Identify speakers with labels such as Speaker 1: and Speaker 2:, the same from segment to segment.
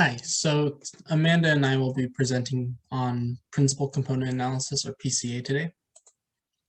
Speaker 1: Hi, so Amanda and I will be presenting on principal component analysis, or PCA, today.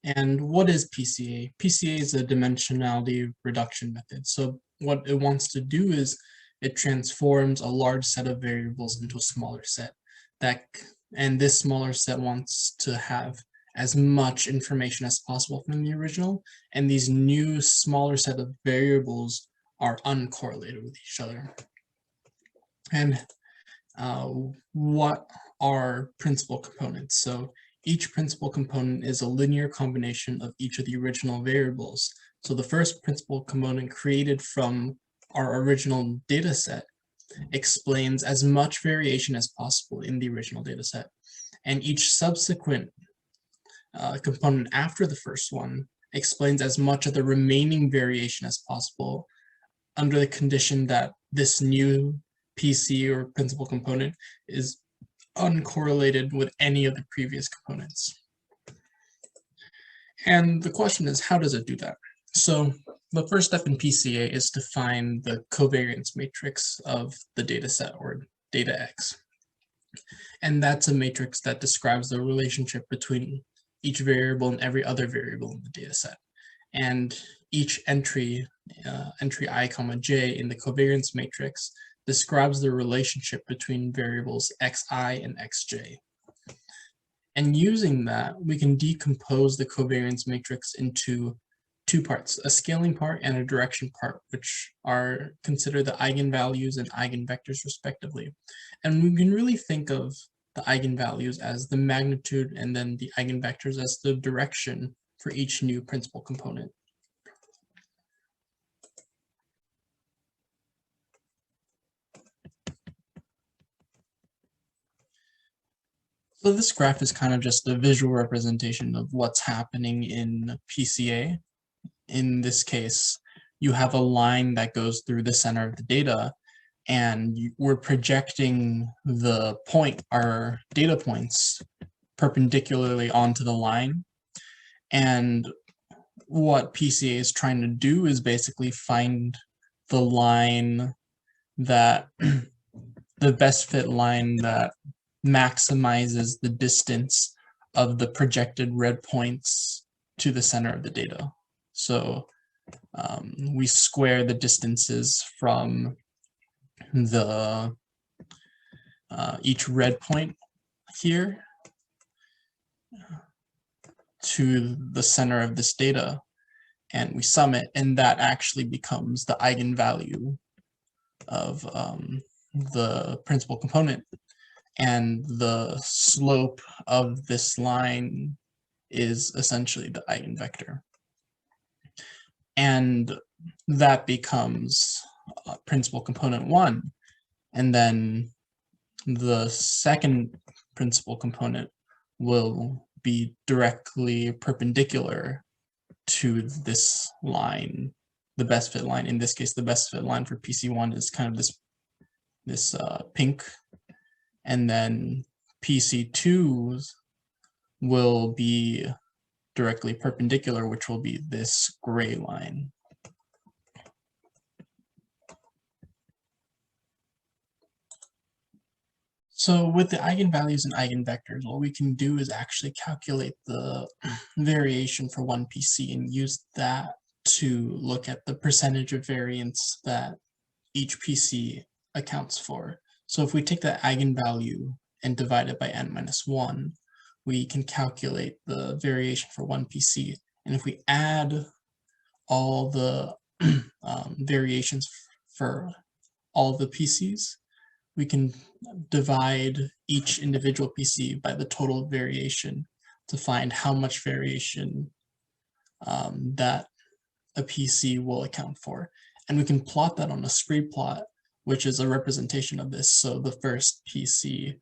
Speaker 1: And what is PCA? PCA is a dimensionality reduction method. So what it wants to do is it transforms a large set of variables into a smaller set. And this smaller set wants to have as much information as possible from the original, and these new smaller set of variables are uncorrelated with each other. And what are principal components? So each principal component is a linear combination of each of the original variables. So the first principal component created from our original data set explains as much variation as possible in the original data set. And each subsequent component after the first one explains as much of the remaining variation as possible under the condition that this new PC, or principal component, is uncorrelated with any of the previous components. And the question is, how does it do that? So the first step in PCA is to find the covariance matrix of the data set, or data X. And that's a matrix that describes the relationship between each variable and every other variable in the data set. And each entry, entry I, j in the covariance matrix describes the relationship between variables xi and xj. And using that, we can decompose the covariance matrix into two parts, a scaling part and a direction part, which are considered the eigenvalues and eigenvectors respectively. And we can really think of the eigenvalues as the magnitude and then the eigenvectors as the direction for each new principal component. So this graph is kind of just a visual representation of what's happening in PCA. In this case, you have a line that goes through the center of the data, and we're projecting the point, our data points, perpendicularly onto the line. And what PCA is trying to do is basically find the line that, the best fit line that maximizes the distance of the projected red points to the center of the data. So we square the distances from the each red point here to the center of this data, and we sum it, and that actually becomes the eigenvalue of the principal component. And the slope of this line is essentially the eigenvector. And that becomes principal component 1. And then the second principal component will be directly perpendicular to this line, the best fit line. In this case, the best fit line for PC1 is kind of this pink. And then PC2s will be directly perpendicular, which will be this gray line. So with the eigenvalues and eigenvectors, what we can do is actually calculate the variation for one PC and use that to look at the percentage of variance that each PC accounts for. So if we take the eigenvalue and divide it by n-1, we can calculate the variation for one PC. And if we add all the variations for all the PCs, we can divide each individual PC by the total variation to find how much variation that a PC will account for. And we can plot that on a scree plot, which is a representation of this. So the first PC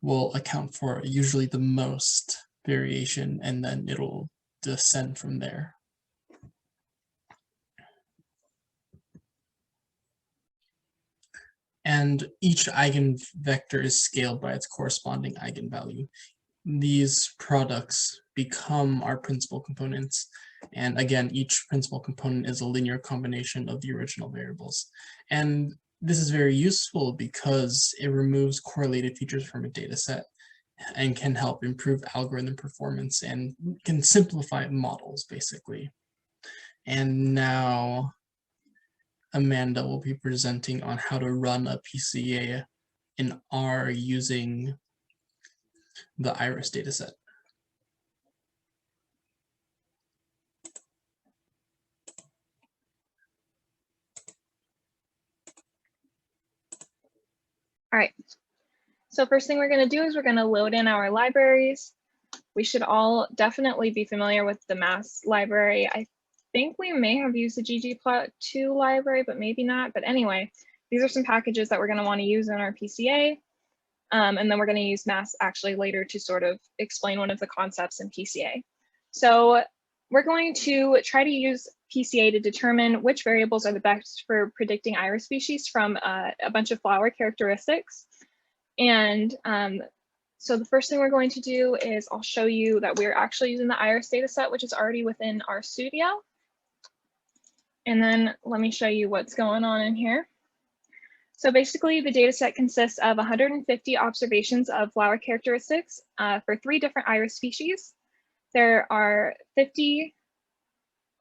Speaker 1: will account for usually the most variation, and then it'll descend from there. And each eigenvector is scaled by its corresponding eigenvalue. These products become our principal components. And again, each principal component is a linear combination of the original variables. And this is very useful because it removes correlated features from a data set and can help improve algorithm performance and can simplify models, basically. And now Amanda will be presenting on how to run a PCA in R using the IRIS dataset.
Speaker 2: All right, so first thing we're going to do is we're going to load in our libraries. We should all definitely be familiar with the mass library. I think we may have used the ggplot2 library, but maybe not. But anyway, these are some packages that we're going to want to use in our PCA. And then we're going to use mass actually later to sort of explain one of the concepts in PCA. So we're going to try to use PCA to determine which variables are the best for predicting iris species from a bunch of flower characteristics. And so the first thing we're going to do is I'll show you that we're actually using the iris dataset, which is already within RStudio. And then let me show you what's going on in here. So basically the dataset consists of 150 observations of flower characteristics for 3 different iris species. There are 50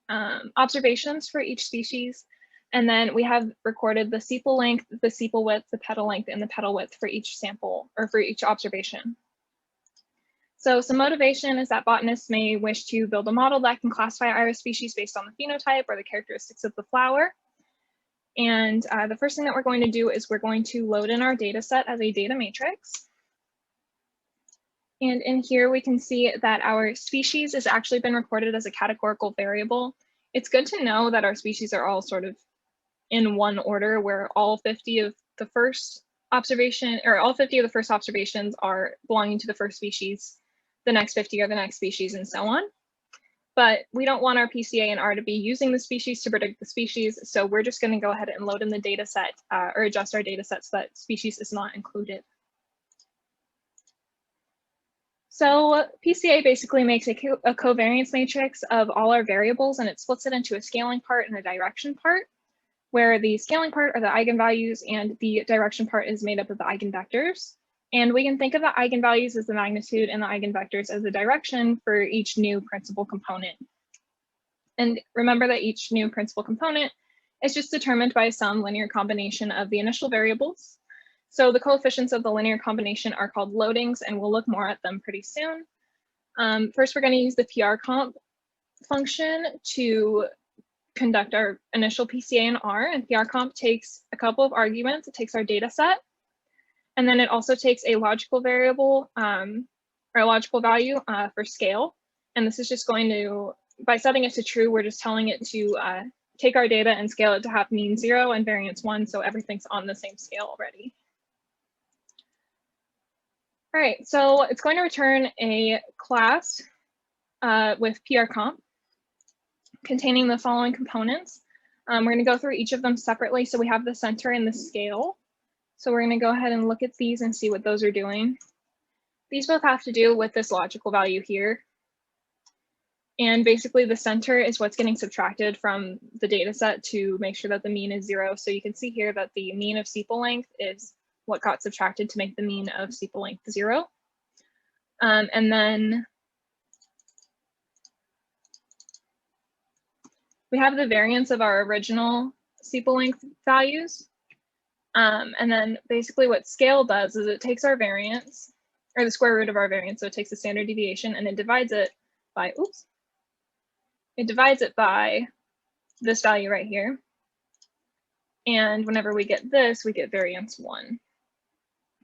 Speaker 2: observations for each species. And then we have recorded the sepal length, the sepal width, the petal length, and the petal width for each sample or for each observation. So some motivation is that botanists may wish to build a model that can classify iris species based on the phenotype or the characteristics of the flower. And the first thing that we're going to do is we're going to load in our data set as a data matrix. And in here we can see that our species has actually been recorded as a categorical variable. It's good to know that our species are all sort of in one order, where all 50 of the first observation, or all 50 of the first observations are belonging to the first species, the next 50 are the next species, and so on. But we don't want our PCA and R to be using the species to predict the species, so we're just going to go ahead and load in the data set or adjust our data set so that species is not included. So PCA basically makes a covariance matrix of all our variables, and it splits it into a scaling part and a direction part, where the scaling part are the eigenvalues and the direction part is made up of the eigenvectors. And we can think of the eigenvalues as the magnitude and the eigenvectors as the direction for each new principal component. And remember that each new principal component is just determined by some linear combination of the initial variables. So the coefficients of the linear combination are called loadings, and we'll look more at them pretty soon. First, we're going to use the PRComp function to conduct our initial PCA in R, and PRComp takes a couple of arguments. It takes our data set, and then it also takes a logical variable or a logical value for scale. And this is just going to, by setting it to true, we're just telling it to take our data and scale it to have mean 0 and variance 1, so everything's on the same scale already. All right, so it's going to return a class with PRComp containing the following components. We're going to go through each of them separately. So we have the center and the scale. So we're going to go ahead and look at these and see what those are doing. These both have to do with this logical value here. And basically the center is what's getting subtracted from the data set to make sure that the mean is 0. So you can see here that the mean of sepal length is what got subtracted to make the mean of sepal length 0. And then we have the variance of our original sepal length values. And then basically what scale does is it takes our variance, or the square root of our variance, so it takes the standard deviation and it divides it by, it divides it by this value right here. And whenever we get this, we get variance 1.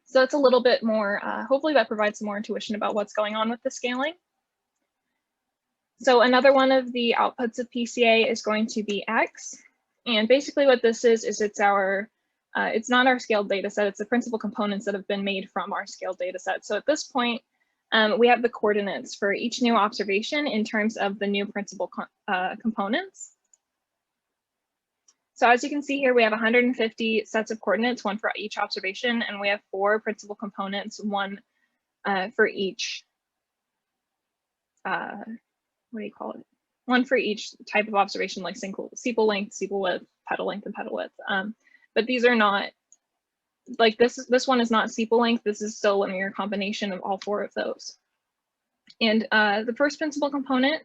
Speaker 2: So it's a little bit more, hopefully that provides some more intuition about what's going on with the scaling. So another one of the outputs of PCA is going to be X. And basically what this is it's our, it's not our scaled data set, it's the principal components that have been made from our scaled data set. So at this point, we have the coordinates for each new observation in terms of the new principal components. So as you can see here, we have 150 sets of coordinates, 1 for each observation, and we have 4 principal components, 1 for each, what do you call it? 1 for each type of observation, like sepal length, sepal width, petal length, and petal width. but these are not, like this one is not sepal length. This is still a linear combination of all 4 of those. And the first principal component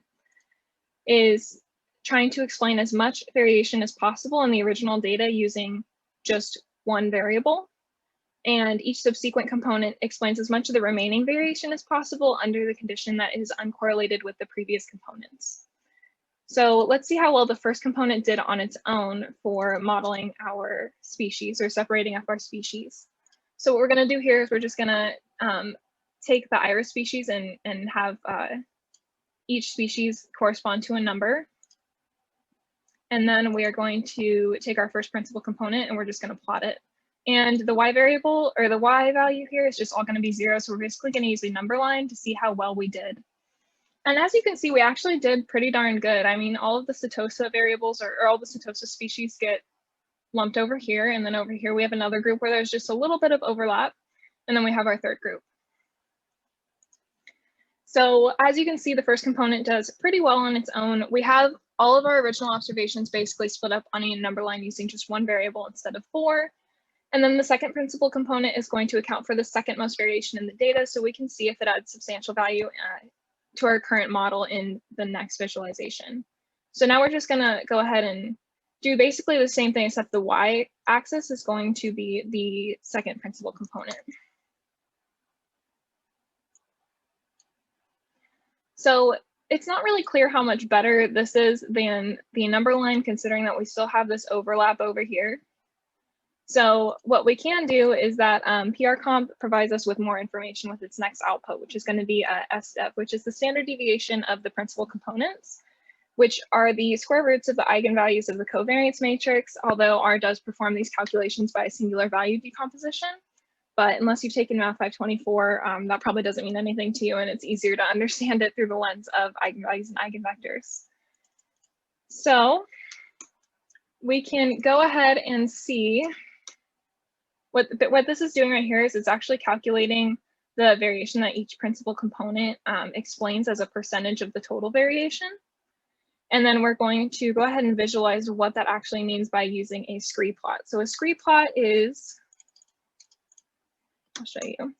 Speaker 2: is trying to explain as much variation as possible in the original data using just one variable. And each subsequent component explains as much of the remaining variation as possible under the condition that is uncorrelated with the previous components. So let's see how well the first component did on its own for modeling our species or separating up our species. So what we're going to do here is we're just going to take the iris species and have each species correspond to a number. And then we are going to take our first principal component and we're just going to plot it. And the y variable, or the y value here, is just all going to be 0. So we're basically going to use a number line to see how well we did. And as you can see, we actually did pretty darn good. I mean, all of the Setosa variables or all the Setosa species get lumped over here. And then over here, we have another group where there's just a little bit of overlap. And then we have our third group. So as you can see, the first component does pretty well on its own. We have all of our original observations basically split up on a number line using just one variable instead of 4. And then the second principal component is going to account for the second most variation in the data, so we can see if it adds substantial value to our current model in the next visualization. So now we're just going to go ahead and do basically the same thing, except the y-axis is going to be the second principal component. So it's not really clear how much better this is than the number line, considering that we still have this overlap over here. So what we can do is that PRComp provides us with more information with its next output, which is going to be SDEV, which is the standard deviation of the principal components, which are the square roots of the eigenvalues of the covariance matrix, although R does perform these calculations by a singular value decomposition. But unless you've taken Math 524, that probably doesn't mean anything to you, and it's easier to understand it through the lens of eigenvalues and eigenvectors. So we can go ahead and see what this is doing right here is it's actually calculating the variation that each principal component explains as a percentage of the total variation. And then we're going to go ahead and visualize what that actually means by using a scree plot. So a scree plot is, I'll show you.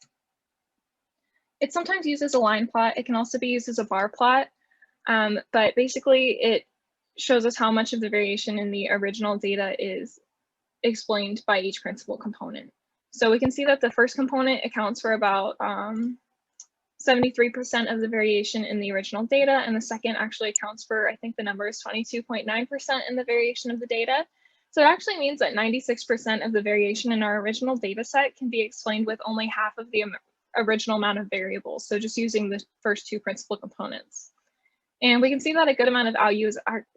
Speaker 2: It's sometimes used as a line plot. It can also be used as a bar plot. But basically it shows us how much of the variation in the original data is explained by each principal component. So we can see that the first component accounts for about 73% of the variation in the original data, and the second actually accounts for, I think the number is 22.9% in the variation of the data. So it actually means that 96% of the variation in our original data set can be explained with only half of the original amount of variables. So just using the first 2 principal components. And we can see that a good amount of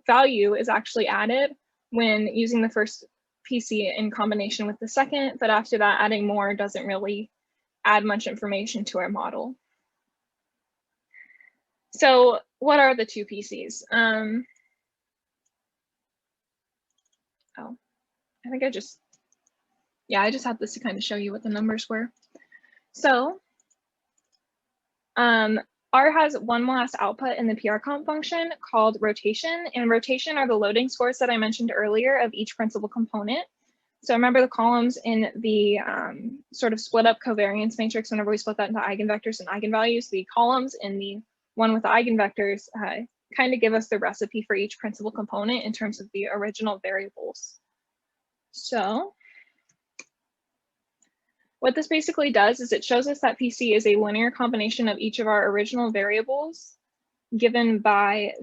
Speaker 2: value is actually added when using the first PC in combination with the second, but after that, adding more doesn't really add much information to our model. So what are the 2 PCs? Oh, I think I just had this to kind of show you what the numbers were. So R has one last output in the PRComp function called rotation, and rotation are the loading scores that I mentioned earlier of each principal component. So remember the columns in the sort of split up covariance matrix, whenever we split that into eigenvectors and eigenvalues, the columns in the one with the eigenvectors kind of give us the recipe for each principal component in terms of the original variables. So what this basically does is it shows us that PC is a linear combination of each of our original variables given by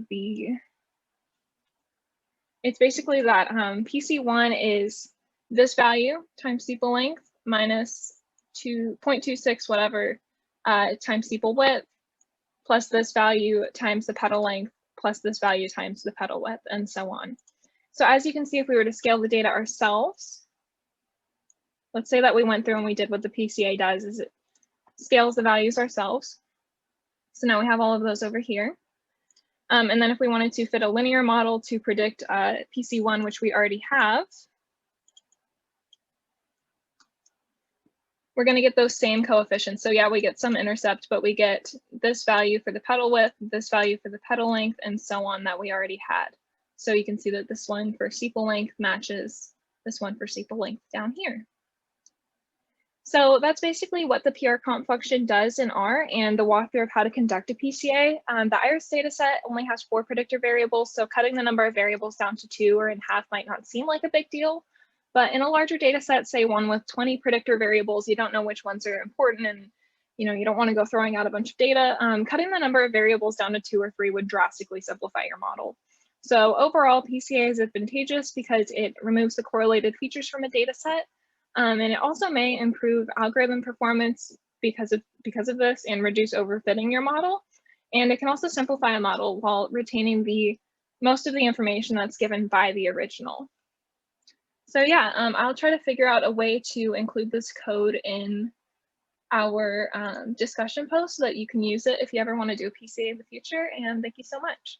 Speaker 2: it's basically that PC1 is this value times sepal length minus 0.26 whatever times sepal width plus this value times the petal length plus this value times the petal width, and so on. So as you can see, if we were to scale the data ourselves, let's say that we went through and we did what the PCA does, is it scales the values ourselves. So now we have all of those over here. And then if we wanted to fit a linear model to predict PC1, which we already have, we're going to get those same coefficients. So yeah, we get some intercept, but we get this value for the petal width, this value for the petal length, and so on that we already had. So you can see that this one for sepal length matches this one for sepal length down here. So that's basically what the PRComp function does in R and the walkthrough of how to conduct a PCA. The IRIS dataset only has 4 predictor variables, so cutting the number of variables down to 2 or in half might not seem like a big deal. But in a larger dataset, say one with 20 predictor variables, you don't know which ones are important and you don't want to go throwing out a bunch of data. Cutting the number of variables down to 2 or 3 would drastically simplify your model. So overall, PCA is advantageous because it removes the correlated features from a dataset. And it also may improve algorithm performance because of this and reduce overfitting your model. And it can also simplify a model while retaining most of the information that's given by the original. So yeah, I'll try to figure out a way to include this code in our discussion post so that you can use it if you ever want to do a PCA in the future. And thank you so much.